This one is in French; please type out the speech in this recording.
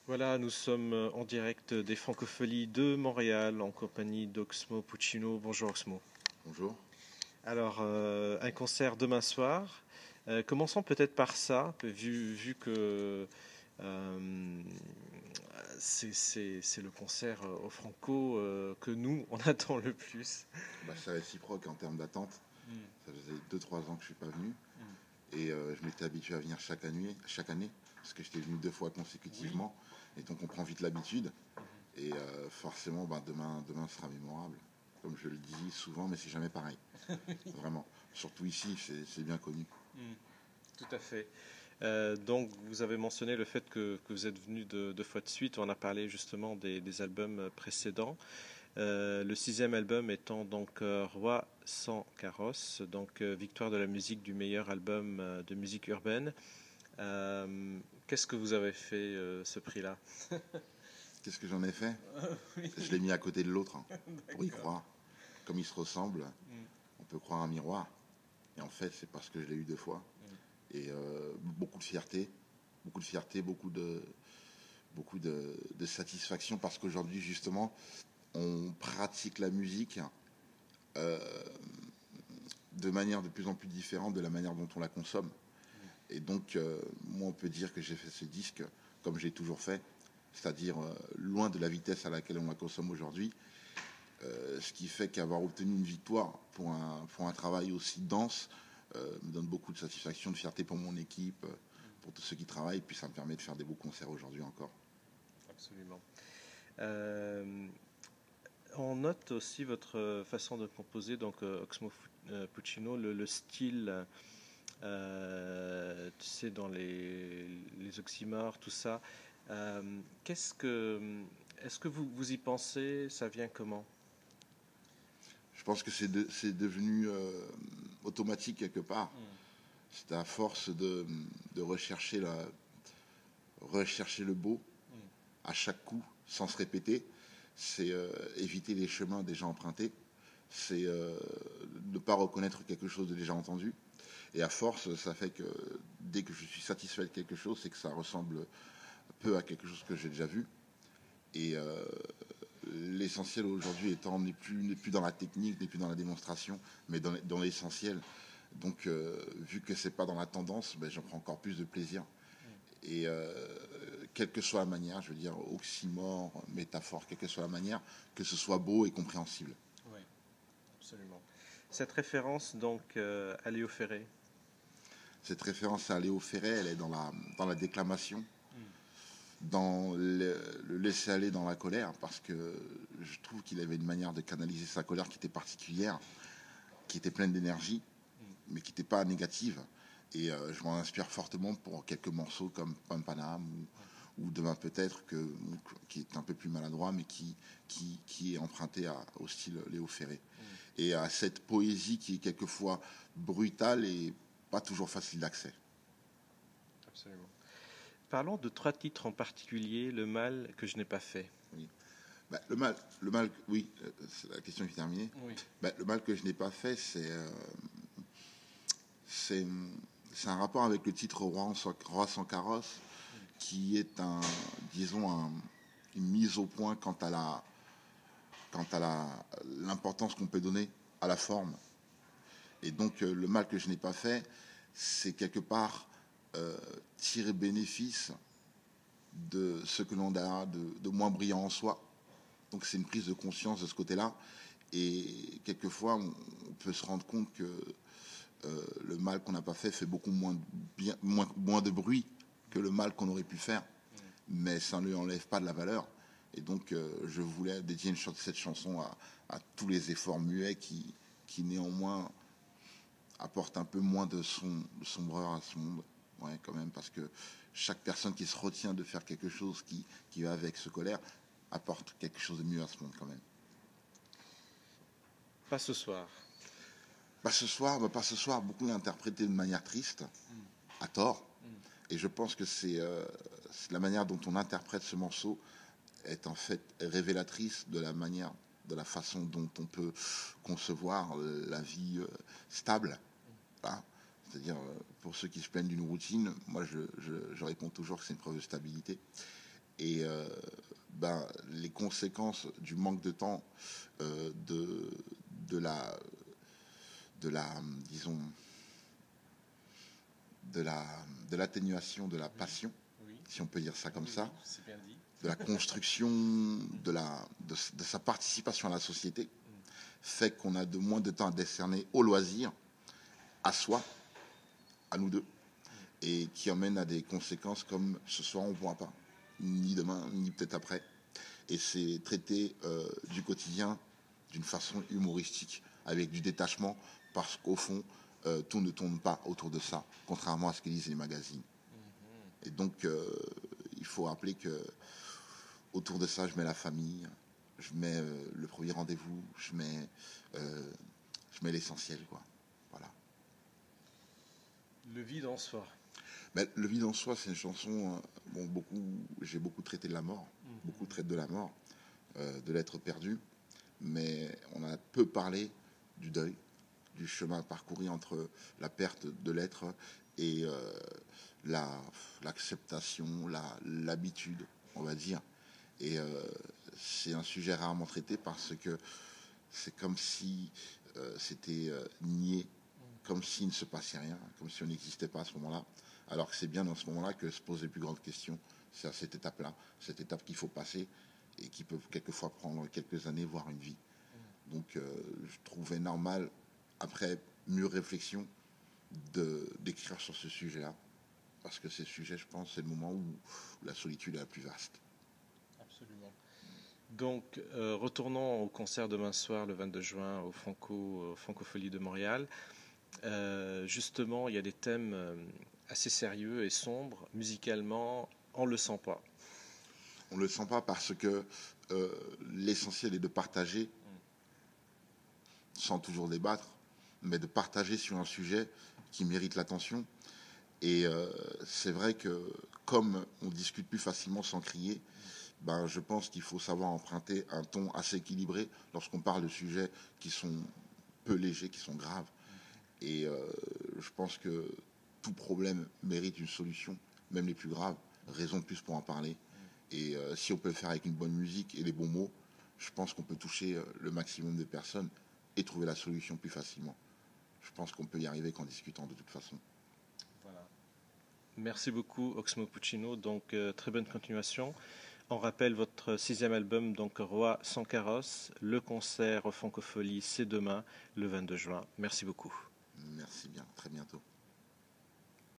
Voilà, nous sommes en direct des Francopholies de Montréal en compagnie d'Oxmo Puccino. Bonjour Oxmo. Bonjour. Alors, un concert demain soir. Commençons peut-être par ça, vu que euh, c'est le concert au Franco que nous, on attend le plus. Bah, c'est réciproque en termes d'attente. Mm, Ça faisait 2 3 ans que je suis pas venu mm. et je m'étais habitué à venir chaque année parce que j'étais venu 2 fois Oui. consécutivement et donc on prend vite l'habitude Mhm. et forcément bah, demain sera mémorable. Comme je le dis souvent, mais c'est jamais pareil. Vraiment. Surtout ici, c'est bien connu. Mm, tout à fait. Donc, vous avez mentionné le fait que vous êtes venu deux fois de suite. On a parlé justement des albums précédents. Le sixième album étant donc Roi sans carrosse, donc victoire de la musique du meilleur album de musique urbaine. Qu'est-ce que vous avez fait ce prix-là? Qu'est-ce que j'en ai fait? Oui, Je l'ai mis à côté de l'autre hein, pour y d'accord. croire. Comme ils se ressemblent, Mm, on peut croire un miroir. Et en fait, c'est parce que je l'ai eu 2 fois. mm, Et beaucoup de fierté, beaucoup de satisfaction parce qu'aujourd'hui, justement, on pratique la musique euh, de manière de plus en plus différente de la manière dont on la consomme. mm. Et donc, moi, on peut dire que j'ai fait ce disque comme j'ai toujours fait, c'est-à-dire loin de la vitesse à laquelle on la consomme aujourd'hui, ce qui fait qu'avoir obtenu une victoire pour un travail aussi dense me donne beaucoup de satisfaction, de fierté pour mon équipe, pour tous ceux qui travaillent, puis ça me permet de faire des beaux concerts aujourd'hui encore. Absolument. Euh, on note aussi votre façon de composer, donc Oxmo Puccino, le style, tu sais, dans les oxymores, tout ça. Qu'est-ce que, est-ce que vous y pensez? Ça vient comment? Je pense que c'est devenu automatique quelque part. Mm, C'est à force de rechercher le beau mm, à chaque coup, sans se répéter. C'est éviter les chemins déjà empruntés. C'est ne pas reconnaître quelque chose de déjà entendu. Et à force, ça fait que dès que je suis satisfait de quelque chose, c'est que ça ressemble peu à quelque chose que j'ai déjà vu. Et l'essentiel aujourd'hui étant n'est plus dans la technique, n'est plus dans la démonstration, mais dans l'essentiel. Donc, vu que c'est pas dans la tendance, ben, j'en prends encore plus de plaisir. mm. Et quelle que soit la manière, je veux dire, oxymore, métaphore, quelle que soit la manière, que ce soit beau et compréhensible. Oui, absolument. Cette référence, donc, à Léo Ferré. Cette référence à Léo Ferré, elle est dans la déclamation, Mm, dans le laisser aller dans la colère, parce que je trouve qu'il avait une manière de canaliser sa colère qui était particulière, qui était pleine d'énergie, mm, mais qui n'était pas négative. Et je m'en inspire fortement pour quelques morceaux comme Pam Panam ou Demain peut-être, qui est un peu plus maladroit, mais qui est emprunté au style Léo Ferré. mm, Et à cette poésie qui est quelquefois brutale et pas toujours facile d'accès. absolument. Parlons de trois titres en particulier, Le mal que je n'ai pas fait. Oui. Bah, oui, la question est terminée. Oui. Bah, le mal que je n'ai pas fait, c'est, c'est un rapport avec le titre Roi sans carrosse, Mm, qui est disons, une mise au point quant à l'importance qu'on peut donner à la forme. Et donc, le mal que je n'ai pas fait, c'est quelque part euh, tirer bénéfice de ce que l'on a de moins brillant en soi. Donc, c'est une prise de conscience de ce côté-là. Et quelquefois, on peut se rendre compte que le mal qu'on n'a pas fait beaucoup moins de bruit que le mal qu'on aurait pu faire, mm. mais ça ne lui enlève pas de la valeur. Et donc, je voulais dédier cette chanson à tous les efforts muets qui néanmoins apportent un peu moins de sombreur à ce monde. Ouais, quand même, parce que chaque personne qui se retient de faire quelque chose qui va avec ce colère apporte quelque chose de mieux à ce monde, quand même. Pas ce soir. Pas ce soir, beaucoup l'ont interprété de manière triste, Mm, à tort. mm, Et je pense que c'est la manière dont on interprète ce morceau est en fait révélatrice de la façon dont on peut concevoir la vie stable. Hein. C'est-à-dire, pour ceux qui se plaignent d'une routine, moi je réponds toujours que c'est une preuve de stabilité. Et les conséquences du manque de temps, de disons, de l'atténuation de la passion, si on peut dire ça comme ça, c'est bien dit. de la construction, de sa participation à la société, fait qu'on a de moins de temps à décerner au loisir, à soi, à nous deux, et qui amène à des conséquences comme ce soir on ne pourra pas, ni demain, ni peut-être après. Et c'est traité du quotidien d'une façon humoristique, avec du détachement, parce qu'au fond, tout ne tourne pas autour de ça, contrairement à ce que disent les magazines. Et donc, il faut rappeler que autour de ça, je mets la famille, je mets le premier rendez-vous, je mets l'essentiel, quoi. Voilà. Le vide en soi. Mais le vide en soi, c'est une chanson. J'ai beaucoup traité de la mort, beaucoup traité de la mort, de l'être perdu, mais on a peu parlé du deuil, du chemin parcouru entre la perte de l'être et l'acceptation, l'habitude, on va dire. Et c'est un sujet rarement traité parce que c'est comme si c'était nié, comme s'il ne se passait rien, comme si on n'existait pas à ce moment-là. Alors que c'est bien dans ce moment-là que se posent les plus grandes questions. C'est à cette étape-là, cette étape qu'il faut passer et qui peut quelquefois prendre quelques années, voire une vie. Donc je trouvais normal, après mûre réflexion, d'écrire sur ce sujet-là. Parce que ce sujet, je pense, c'est le moment où la solitude est la plus vaste. Absolument. Donc, retournons au concert demain soir, le 22 juin, au Francofolie de Montréal. Justement, il y a des thèmes assez sérieux et sombres. Musicalement, on ne le sent pas. On ne le sent pas parce que l'essentiel est de partager, sans toujours débattre, mais de partager sur un sujet qui mérite l'attention. Et c'est vrai que comme on discute plus facilement sans crier, je pense qu'il faut savoir emprunter un ton assez équilibré lorsqu'on parle de sujets qui sont peu légers, qui sont graves. Et je pense que tout problème mérite une solution, même les plus graves, raison de plus pour en parler. Et si on peut le faire avec une bonne musique et les bons mots, je pense qu'on peut toucher le maximum de personnes et trouver la solution plus facilement. Je pense qu'on peut y arriver qu'en discutant de toute façon. Voilà. Merci beaucoup, Oxmo Puccino. Donc, très bonne continuation. On rappelle votre 6e album, donc Roi sans carrosse. Le concert au Francofolie, c'est demain, le 22 juin. Merci beaucoup. Merci bien, très bientôt.